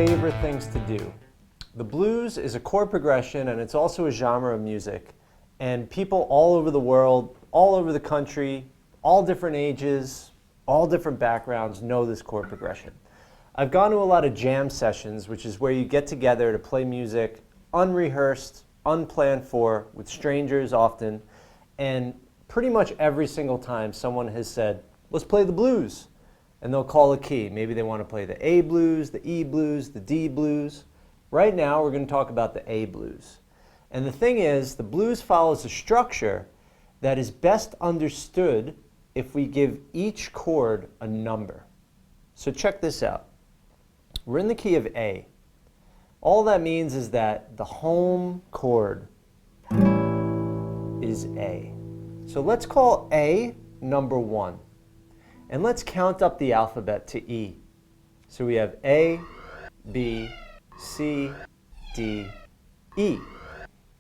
favorite things to do. The blues is a chord progression, and it's also a genre of music. And people all over the world, all over the country, all different ages, all different backgrounds know this chord progression. I've gone to a lot of jam sessions, which is where you get together to play music unrehearsed, unplanned for, with strangers often, and pretty much every single time someone has said, let's play the blues, and they'll call a key. Maybe they want to play the A blues, the E blues, the D blues. Right now we're going to talk about the A blues. And the thing is, the blues follows a structure that is best understood if we give each chord a number. So check this out. We're in the key of A. All that means is that the home chord is A. So let's call A number 1. And let's count up the alphabet to E. So we have A, B, C, D, E.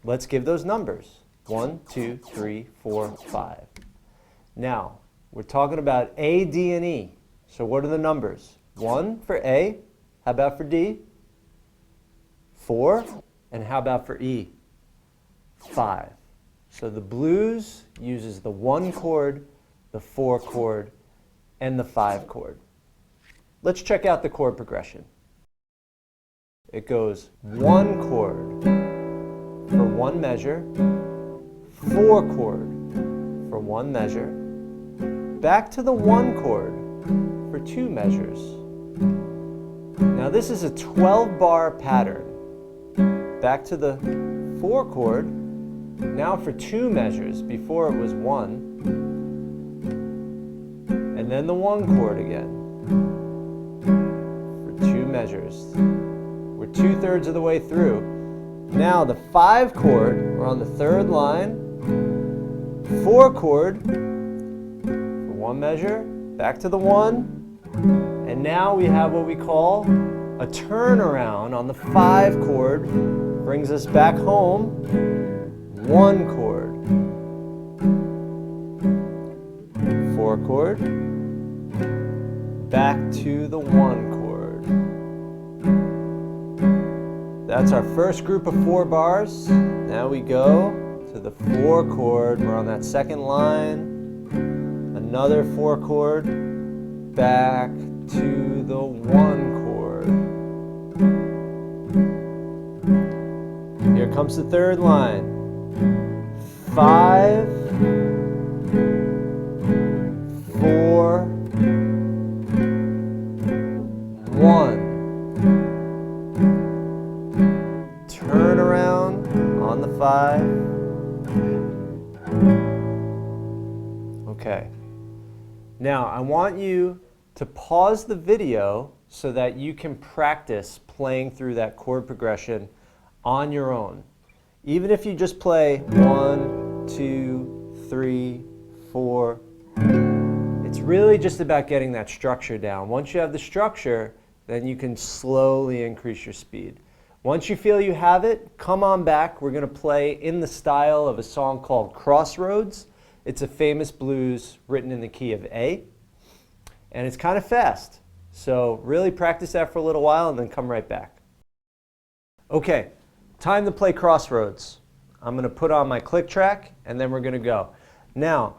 Let's give those numbers. 1, 2, 3, 4, 5. Now, we're talking about A, D, and E. So what are the numbers? 1 for A. How about for D? 4. And how about for E? 5. So the blues uses the 1 chord, the 4 chord, and the 5 chord. Let's check out the chord progression. It goes 1 chord for 1 measure, 4 chord for 1 measure, back to the 1 chord for 2 measures. Now this is a 12-bar pattern. Back to the 4 chord, now for 2 measures. Before it was 1. And then the 1 chord again for 2 measures. We're 2/3 of the way through. Now the 5 chord, we're on the 3rd line. 4 chord for 1 measure, back to the 1. And now we have what we call a turnaround on the 5 chord. Brings us back home. 1 chord. 4 chord. Back to the 1 chord. That's our first group of 4 bars. Now we go to the 4 chord. We're on that 2nd line. Another 4 chord. Back to the 1 chord. Here comes the 3rd line. 5, 4, 1. Turn around on the 5. Okay. Now I want you to pause the video so that you can practice playing through that chord progression on your own. Even if you just play 1, 2, 3, 4. It's really just about getting that structure down. Once you have the structure, then you can slowly increase your speed. Once you feel you have it, come on back. We're going to play in the style of a song called Crossroads. It's a famous blues written in the key of A. And it's kind of fast. So really practice that for a little while and then come right back. Okay, time to play Crossroads. I'm going to put on my click track and then we're going to go. Now,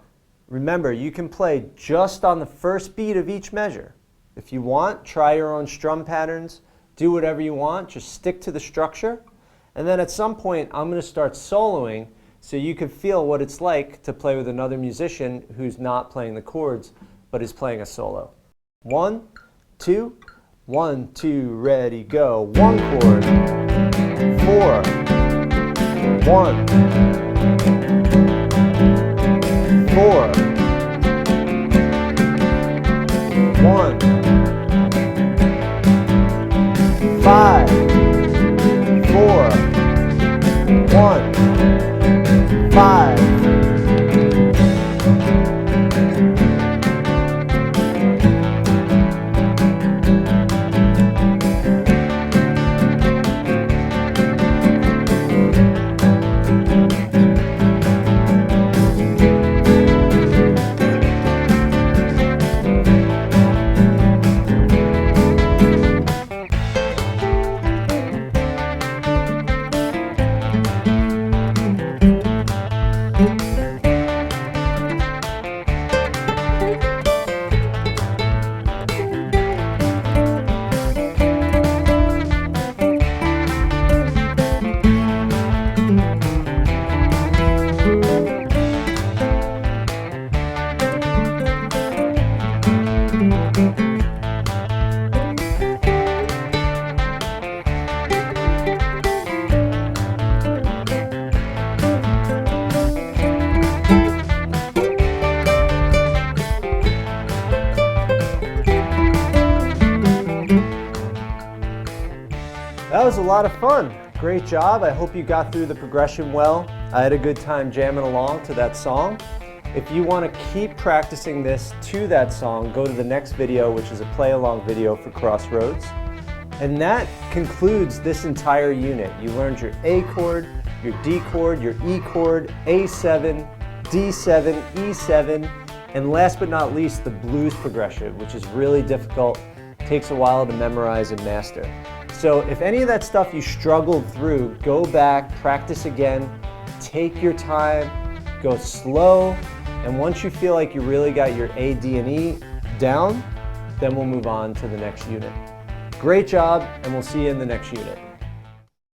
remember, you can play just on the first beat of each measure. If you want, try your own strum patterns. Do whatever you want. Just stick to the structure. And then at some point, I'm going to start soloing so you can feel what it's like to play with another musician who's not playing the chords, but is playing a solo. 1, 2, 1, 2, ready, go. 1 chord, 4, 1, 4, 1, 5, 4, 1, 5. That was a lot of fun. Great job. I hope you got through the progression well. I had a good time jamming along to that song. If you want to keep practicing this to that song, go to the next video, which is a play-along video for Crossroads. And that concludes this entire unit. You learned your A chord, your D chord, your E chord, A7, D7, E7, and last but not least, the blues progression, which is really difficult, takes a while to memorize and master. So if any of that stuff you struggled through, go back, practice again, take your time, go slow, and once you feel like you really got your A, D, and E down, then we'll move on to the next unit. Great job, and we'll see you in the next unit.